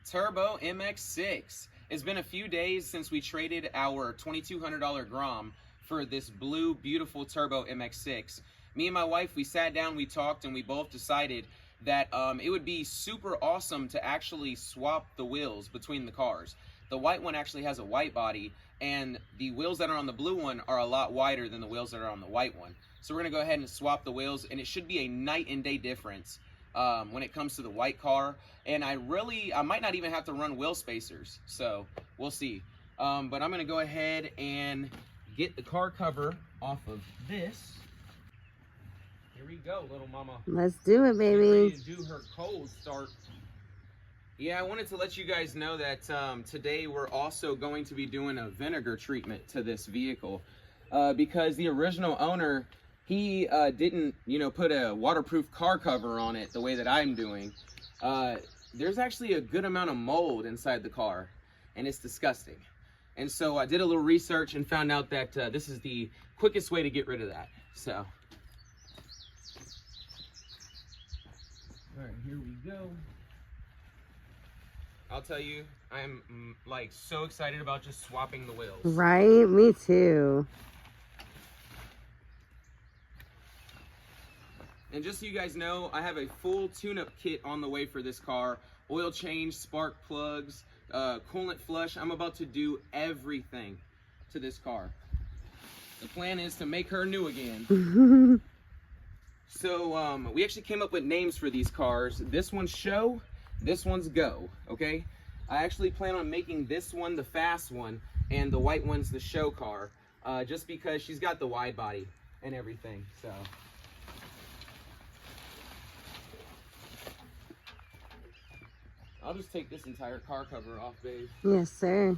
turbo MX6. It's been a few days since we traded our $2,200 Grom for this blue, beautiful turbo MX6. Me and my wife, we sat down, we talked, and we both decided that it would be super awesome to actually swap the wheels between the cars. The white one actually has a white body, and the wheels that are on the blue one are a lot wider than the wheels that are on the white one. So we're gonna go ahead and swap the wheels, and it should be a night and day difference when it comes to the white car. And I might not even have to run wheel spacers, so we'll see. But I'm gonna go ahead and get the car cover off of this. Here we go, little mama. Let's do it, baby. Get ready to do her cold start. Yeah, I wanted to let you guys know that today we're also going to be doing a vinegar treatment to this vehicle because the original owner, he didn't, put a waterproof car cover on it the way that I'm doing. There's actually a good amount of mold inside the car, and it's disgusting. And so I did a little research and found out that this is the quickest way to get rid of that. So, all right, here we go. I'll tell you, I'm like so excited about just swapping the wheels. Right? Me too. And just so you guys know, I have a full tune-up kit on the way for this car. Oil change, spark plugs, coolant flush. I'm about to do everything to this car. The plan is to make her new again. So we actually came up with names for these cars. This one's Show, this one's Go, okay? I actually plan on making this one the fast one and the white one's the show car, just because she's got the wide body and everything, so. I'll just take this entire car cover off, babe. Yes, sir.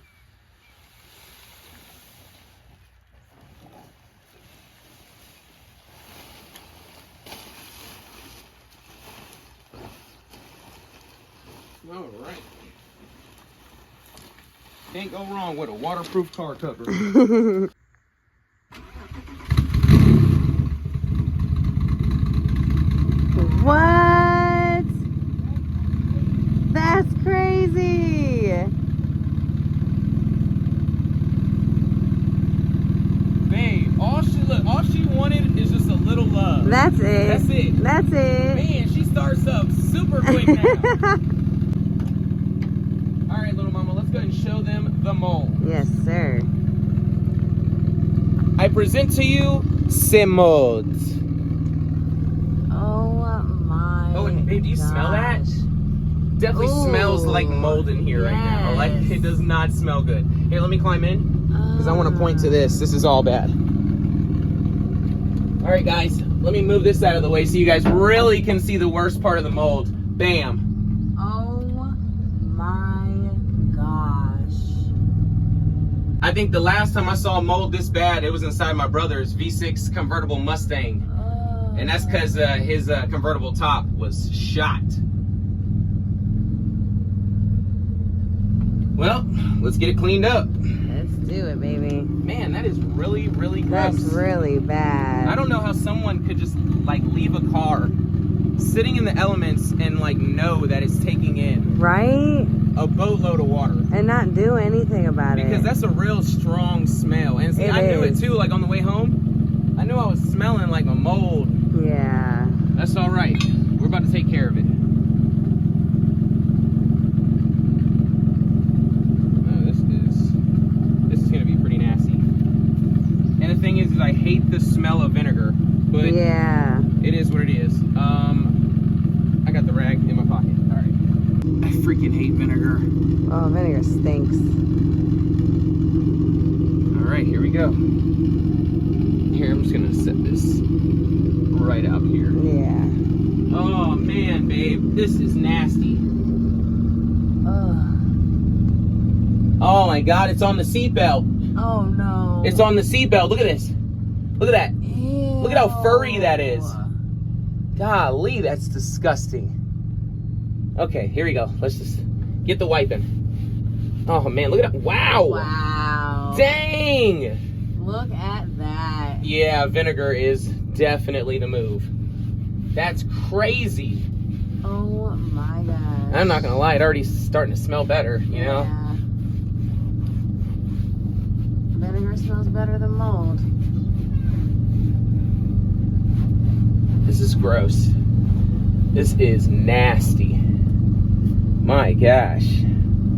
All right. Can't go wrong with a waterproof car cover. What? That's crazy. Babe, all she wanted is just a little love. That's it. That's it. That's it. Man, she starts up super quick now. All right, little mama, let's go ahead and show them the mold. Yes, sir. I present to you some molds. Oh my. Oh, and babe, do you smell that? Definitely smells like mold in here right now. Like, it does not smell good. Here, let me climb in, because I want to point to this. This is all bad. All right, guys, let me move this out of the way so you guys really can see the worst part of the mold. Bam. Oh my gosh. I think the last time I saw mold this bad, it was inside my brother's V6 convertible Mustang. And that's because his convertible top was shot. Well, let's get it cleaned up. Let's do it, baby. Man, that is really, really gross. That's really bad. I don't know how someone could just like leave a car sitting in the elements and like know that it's taking in right a boatload of water and not do anything about it. Because that's a real strong smell. And see, I knew it too. Like on the way home, I knew I was smelling like a mold. Yeah. That's all right. We're about to take care of it. Thing is I hate the smell of vinegar, but yeah, it is what it is. I got the rag in my pocket. All right. I freaking hate vinegar. Oh, vinegar stinks. All right, here we go. Here, I'm just gonna set this right out here. Yeah. Oh man, babe, this is nasty. Oh my God, it's on the seatbelt. Oh no. It's on the seatbelt. Look at this. Look at that. Ew. Look at how furry that is. Golly, that's disgusting. Okay, here we go. Let's just get the wiping. Oh man, look at that. Wow. Wow. Dang. Look at that. Yeah, vinegar is definitely the move. That's crazy. Oh my gosh. I'm not gonna lie, it already starting to smell better, you know? Yeah. Vinegar smells better than mold. This is gross. This is nasty. My gosh.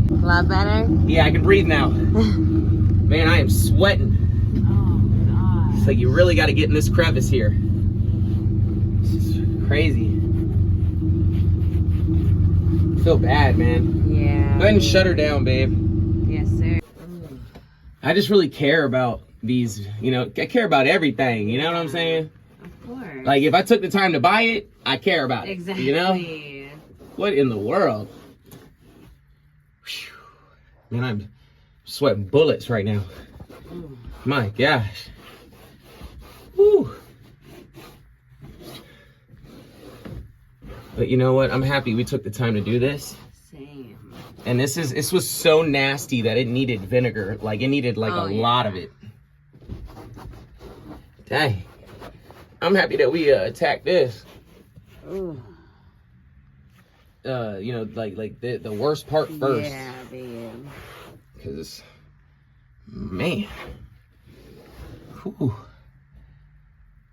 A lot better? Yeah, I can breathe now. Man, I am sweating. Oh It's god. like you really got to get in this crevice here. This is crazy. I feel bad, man. Yeah. Go ahead and shut her down, babe. Yes, sir. I just really care about these, you know, I care about everything, you know what I'm saying? Of course. Like, if I took the time to buy it, I care about it, Exactly. you know? What in the world? Whew. Man, I'm sweating bullets right now. Ooh. My gosh. Woo. But you know what? I'm happy we took the time to do this. Same. And this was so nasty that it needed vinegar. Like, it needed like a lot of it. Dang. I'm happy that we attacked this. Ooh. You know, like the worst part first. Yeah, babe. Cause, man. Whew.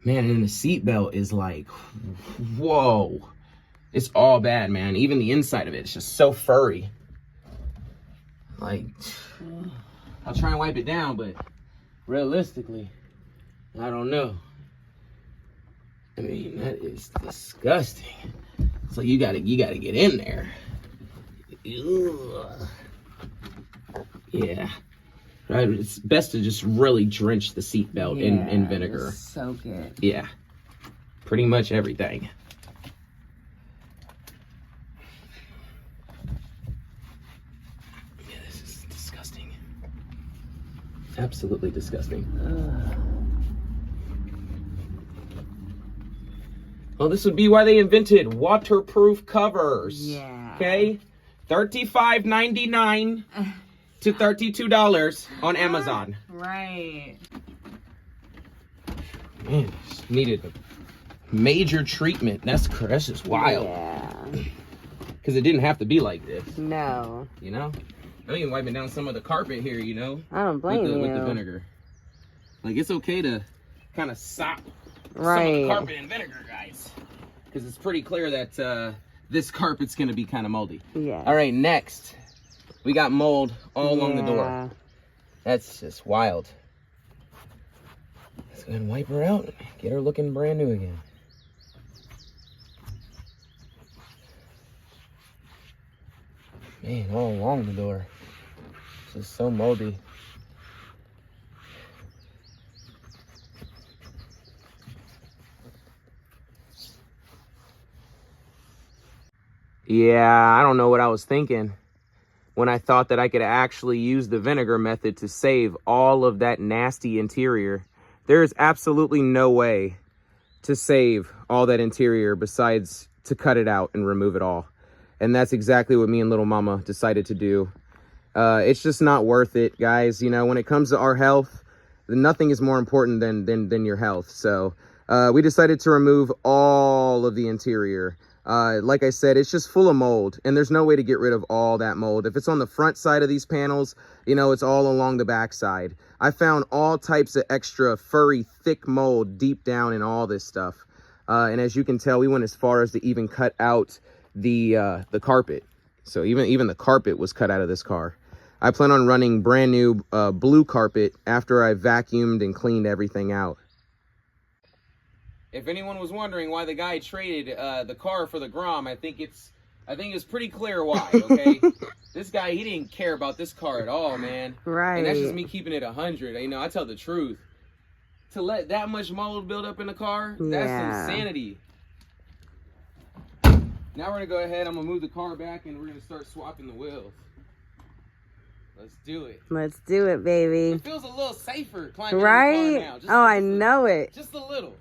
Man, and the seatbelt is like, whoa. It's all bad, man. Even the inside of it, it's just so furry. Like, I'll try and wipe it down, but realistically, I don't know. I mean, that is disgusting. So you gotta get in there. Ugh. Yeah. Right. It's best to just really drench the seatbelt in vinegar. Soak it. Yeah. Pretty much everything. Yeah, this is disgusting. Absolutely disgusting. Ugh. Well, this would be why they invented waterproof covers. Yeah. Okay? $35.99 to $32 on Amazon. Right. Man, this needed a major treatment. That's just wild. Yeah. Because it didn't have to be like this. No. You know? I'm even wiping down some of the carpet here, you know? I don't blame you. With the vinegar. Like, it's okay to kind of sop some of Right. the carpet in vinegar, guys. Because it's pretty clear that this carpet's going to be kind of moldy. Yeah. All right, next. We got mold all along the door. That's just wild. Let's go ahead and wipe her out and get her looking brand new again. Man, all along the door. This is so moldy. Yeah, I don't know what I was thinking when I thought that I could actually use the vinegar method to save all of that nasty interior. There is absolutely no way to save all that interior besides to cut it out and remove it all. And that's exactly what me and little mama decided to do. It's just not worth it, guys. You know, when it comes to our health, nothing is more important than your health. So we decided to remove all of the interior. Like I said, it's just full of mold, and there's no way to get rid of all that mold. If it's on the front side of these panels, you know, it's all along the back side. I found all types of extra furry, thick mold deep down in all this stuff. And as you can tell, we went as far as to even cut out the carpet. So even the carpet was cut out of this car. I plan on running brand new blue carpet after I vacuumed and cleaned everything out. If anyone was wondering why the guy traded the car for the Grom, I think it's pretty clear why, okay? This guy, he didn't care about this car at all, man. Right. And that's just me keeping it 100. You know, I tell the truth. To let that much mold build up in the car, that's insanity. Now we're going to go ahead, I'm going to move the car back, and we're going to start swapping the wheels. Let's do it. Let's do it, baby. It feels a little safer climbing Right? in the car now. Just Oh, I know it. Just a little.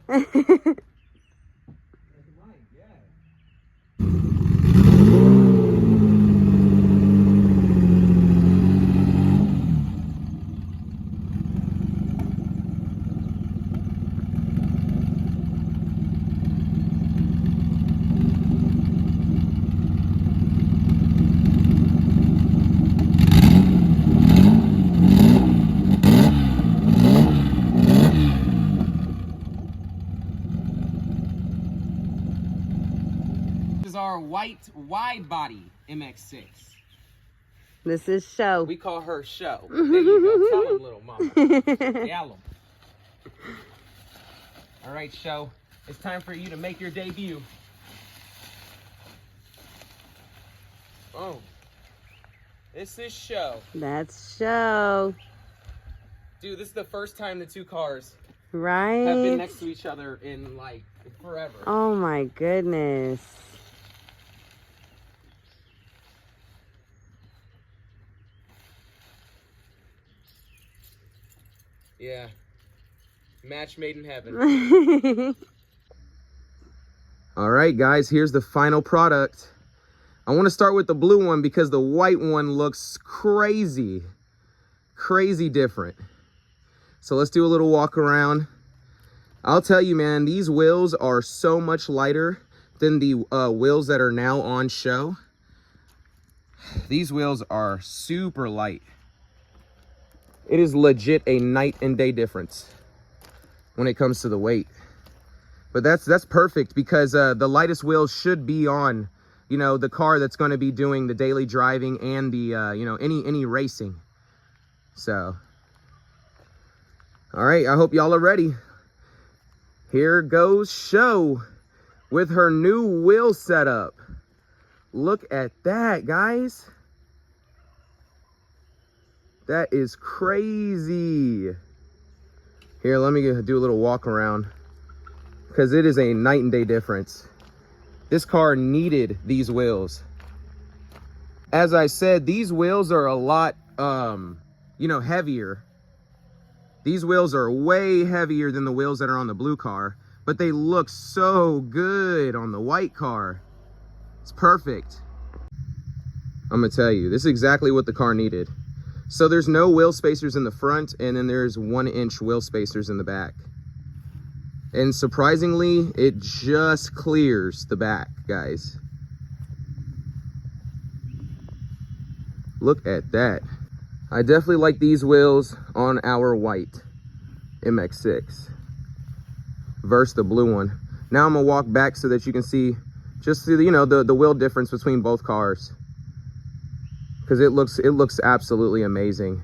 our white wide body MX6. This is Show. We call her Show. There you go. Tell him, little mama. Yell him. All right, Show. It's time for you to make your debut. Oh. This is Show. That's Show. Dude, this is the first time the two cars Right? have been next to each other in, like, forever. Oh my goodness. Yeah. Match made in heaven. All right, guys, here's the final product. I want to start with the blue one because the white one looks crazy different. So let's do a little walk around. I'll tell you, man, these wheels are so much lighter than the wheels that are now on show. These wheels are super light. It is legit a night and day difference when it comes to the weight. But that's perfect because the lightest wheels should be on, you know, the car that's going to be doing the daily driving and the, you know, any racing. So, all right, I hope y'all are ready. Here goes Show with her new wheel setup. Look at that, guys. That is crazy. Here, let me do a little walk around because it is a night and day difference. This car needed these wheels. As I said, these wheels are a lot, you know, heavier. These wheels are way heavier than the wheels that are on the blue car, but they look so good on the white car. It's perfect. I'm gonna tell you, this is exactly what the car needed. So there's no wheel spacers in the front, and then there's 1-inch wheel spacers in the back. And surprisingly, it just clears the back, guys. Look at that. I definitely like these wheels on our white MX6 versus the blue one. Now I'm gonna walk back so that you can see just the, you know, the wheel difference between both cars, because it looks absolutely amazing.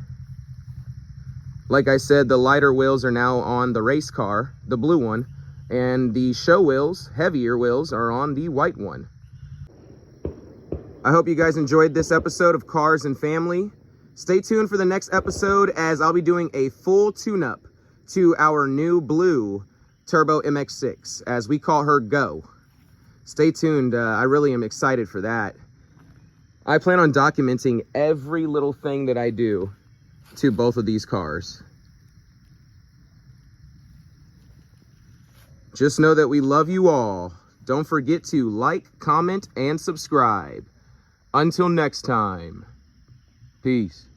Like I said, the lighter wheels are now on the race car, the blue one, and the show wheels, heavier wheels, are on the white one. I hope you guys enjoyed this episode of Cars and Family. Stay tuned for the next episode as I'll be doing a full tune-up to our new blue Turbo MX6, as we call her Go. Stay tuned. I really am excited for that. I plan on documenting every little thing that I do to both of these cars. Just know that we love you all. Don't forget to like, comment, and subscribe. Until next time, peace.